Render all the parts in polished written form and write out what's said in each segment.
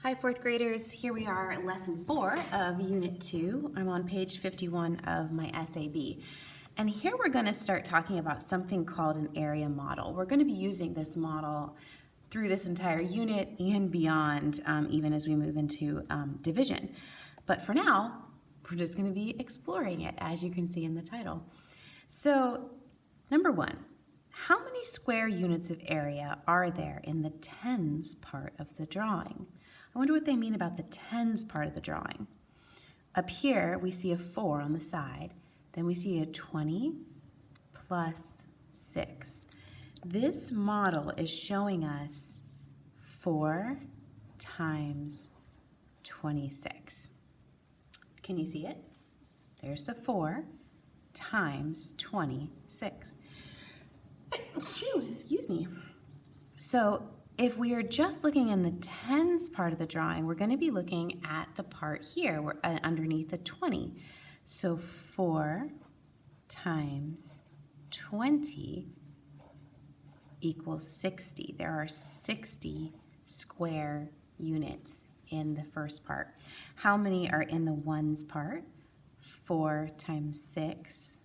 Hi, fourth graders. Here we are at lesson 4 of Unit 2. I'm on page 51 of my SAB. And here we're going to start talking about something called an area model. We're going to be using this model through this entire unit and beyond, even as we move into division. But for now, we're just going to be exploring it, as you can see in the title. So, number 1. How many square units of area are there in the tens part of the drawing? I wonder what they mean about the tens part of the drawing. Up here, we see a 4 on the side. Then we see a 20 plus 6. This model is showing us 4 times 26. Can you see it? There's the 4 times 26. Excuse me. So if we are just looking in the tens part of the drawing, we're going to be looking at the part here where, underneath the 20. So 4 times 20 equals 60. There are 60 square units in the first part. How many are in the ones part? 4 times 6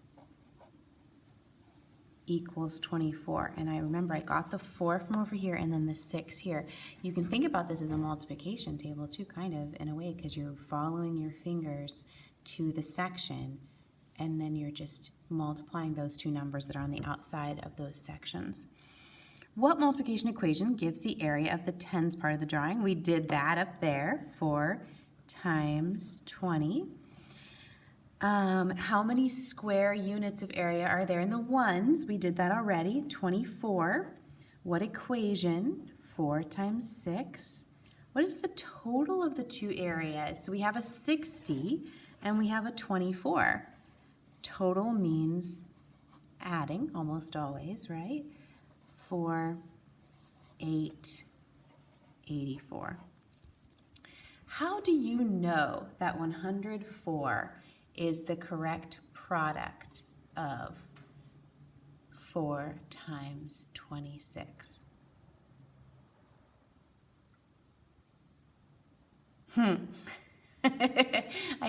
equals 24. And I remember I got the 4 from over here and then the 6 here. You can think about this as a multiplication table too, kind of, in a way, because you're following your fingers to the section and then you're just multiplying those two numbers that are on the outside of those sections. What multiplication equation gives the area of the tens part of the drawing? We did that up there, 4 times 20. How many square units of area are there in the ones? We did that already, 24. What equation? 4 times 6. What is the total of the two areas? So we have a 60 and we have a 24. Total means adding, almost always, right? 4, 8, 84. How do you know that 104 is the correct product of 4 times 26? I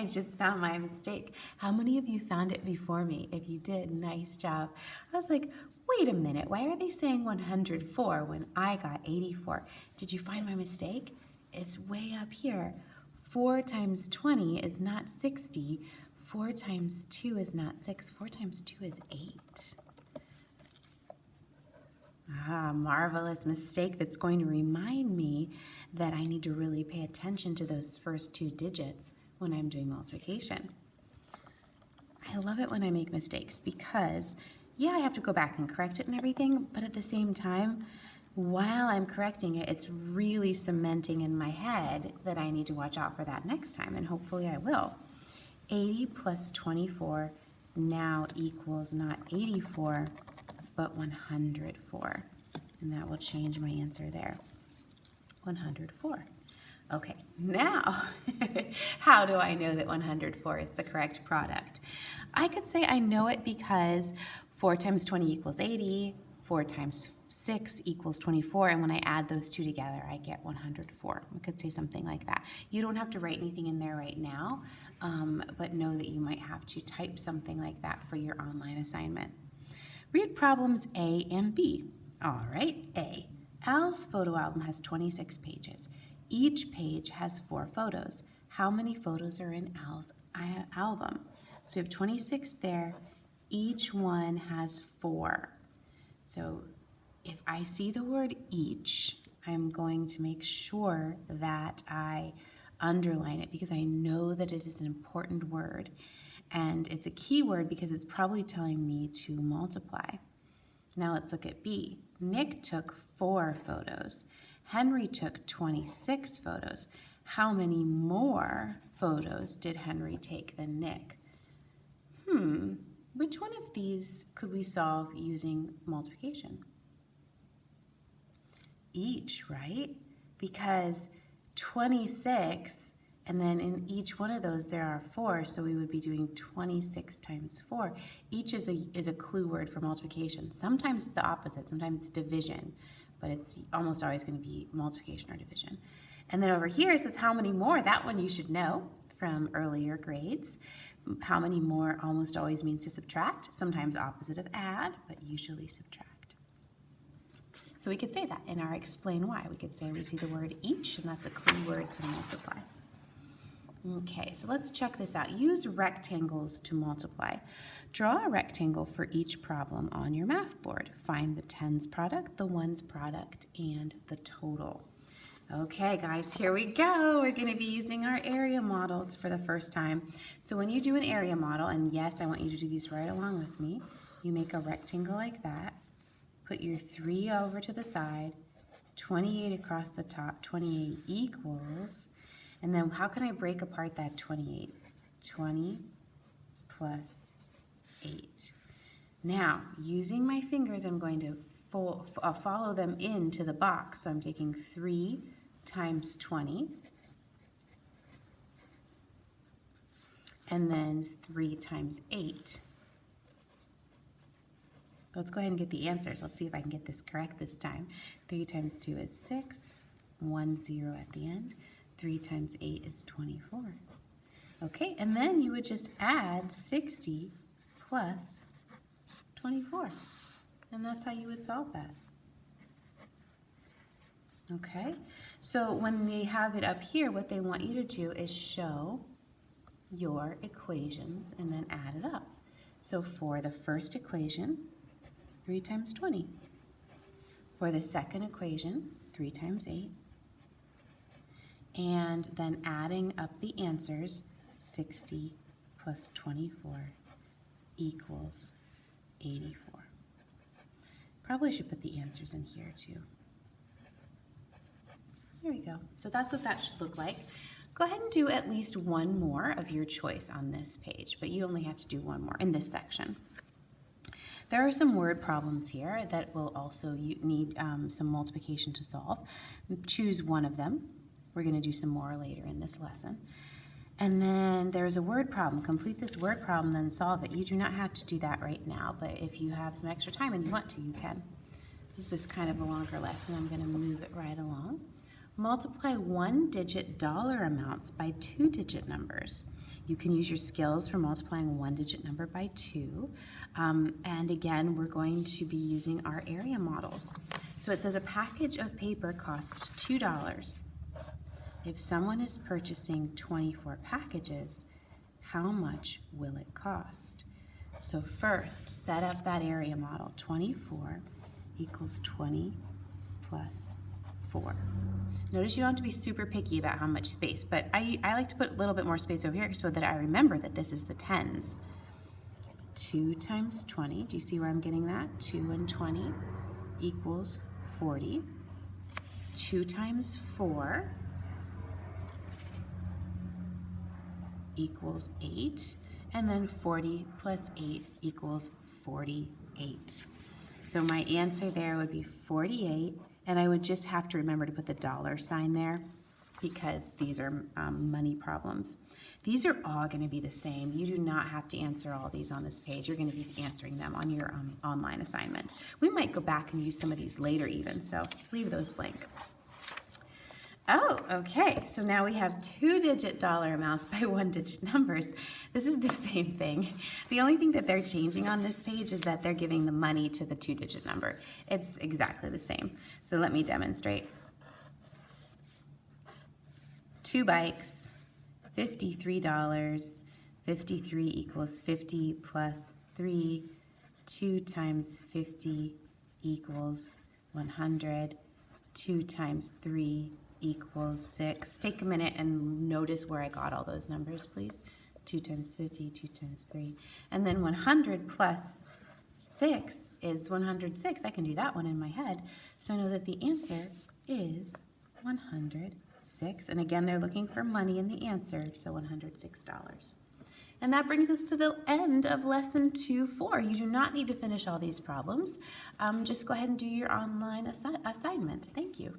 just found my mistake. How many of you found it before me? If you did, nice job. I was like, wait a minute, why are they saying 104 when I got 84? Did you find my mistake? It's way up here. 4 times 20 is not 60. 4 times 2 is not 6. 4 times 2 is 8. Marvelous mistake that's going to remind me that I need to really pay attention to those first two digits when I'm doing multiplication. I love it when I make mistakes because, yeah, I have to go back and correct it and everything, but at the same time, while I'm correcting it, it's really cementing in my head that I need to watch out for that next time, and hopefully I will. 80 plus 24 now equals not 84, but 104. And that will change my answer there. 104. Okay, now, how do I know that 104 is the correct product? I could say I know it because 4 times 20 equals 80, 4 times 6 equals 24, and when I add those two together, I get 104. I could say something like that. You don't have to write anything in there right now, but know that you might have to type something like that for your online assignment. Read problems A and B. All right, A. Al's photo album has 26 pages. Each page has 4 photos. How many photos are in Al's album? So we have 26 there. Each one has 4. So if I see the word each, I'm going to make sure that I underline it because I know that it is an important word. And it's a key word because it's probably telling me to multiply. Now let's look at B. Nick took 4 photos. Henry took 26 photos. How many more photos did Henry take than Nick? Which one of these could we solve using multiplication? Each, right? Because 26, and then in each one of those there are 4, so we would be doing 26 times 4. Each is a clue word for multiplication. Sometimes it's the opposite, sometimes it's division, but it's almost always going to be multiplication or division. And And then over here it says how many more. That one you should know from earlier grades. How many more almost always means to subtract, sometimes opposite of add, but usually subtract. So we could say that in our explain why. We could say we see the word each, and that's a clue word to multiply. Okay, so let's check this out. Use rectangles to multiply. Draw a rectangle for each problem on your math board. Find the tens product, the ones product, and the total. Okay, guys, here we go. We're going to be using our area models for the first time. So when you do an area model, and yes, I want you to do these right along with me, you make a rectangle like that, put your 3 over to the side, 28 across the top, 28 equals, and then how can I break apart that 28? 20 plus 8. Now, using my fingers, I'm going to follow them into the box. So I'm taking 3 times 20, and then 3 times 8. Let's go ahead and get the answers. Let's see if I can get this correct this time. 3 times 2 is 6, 1 0 at the end. 3 times 8 is 24. Okay, and then you would just add 60 plus 24. And that's how you would solve that. Okay, so when they have it up here, what they want you to do is show your equations and then add it up. So for the first equation, 3 times 20. For the second equation, 3 times 8. And then adding up the answers, 60 plus 24 equals 84. Probably should put the answers in here too. There we go. So that's what that should look like. Go ahead and do at least one more of your choice on this page, but you only have to do one more in this section. There are some word problems here that will also need some multiplication to solve. Choose one of them. We're going to do some more later in this lesson. And then there's a word problem. Complete this word problem, then solve it. You do not have to do that right now, but if you have some extra time and you want to, you can. This is kind of a longer lesson. I'm going to move it right along. Multiply one-digit dollar amounts by two-digit numbers. You can use your skills for multiplying a one-digit number by 2. And again, we're going to be using our area models. So it says a package of paper costs $2. If someone is purchasing 24 packages, how much will it cost? So first, set up that area model. 24 equals 20 plus 4. Notice you don't have to be super picky about how much space, but I like to put a little bit more space over here so that I remember that this is the tens. 2 times 20, do you see where I'm getting that? 2 and 20 equals 40. 2 times 4 equals 8, and then 40 plus 8 equals 48. So my answer there would be 48, and I would just have to remember to put the dollar sign there because these are money problems. These are all going to be the same. You do not have to answer all these on this page. You're going to be answering them on your online assignment. We might go back and use some of these later even, so leave those blank. Oh, okay, so now we have two-digit dollar amounts by one-digit numbers. This is the same thing. The only thing that they're changing on this page is that they're giving the money to the two-digit number. It's exactly the same. So let me demonstrate. 2 bikes, $53. 53 equals 50 plus 3. 2 times 50 equals 100. 2 times 3 equals 6. Take a minute and notice where I got all those numbers, please. 2 times 50, 2 times 3. And then 100 plus 6 is 106. I can do that one in my head. So I know that the answer is 106. And again, they're looking for money in the answer, so $106. And that brings us to the end of lesson 2-4. You do not need to finish all these problems. Just go ahead and do your online assignment. Thank you.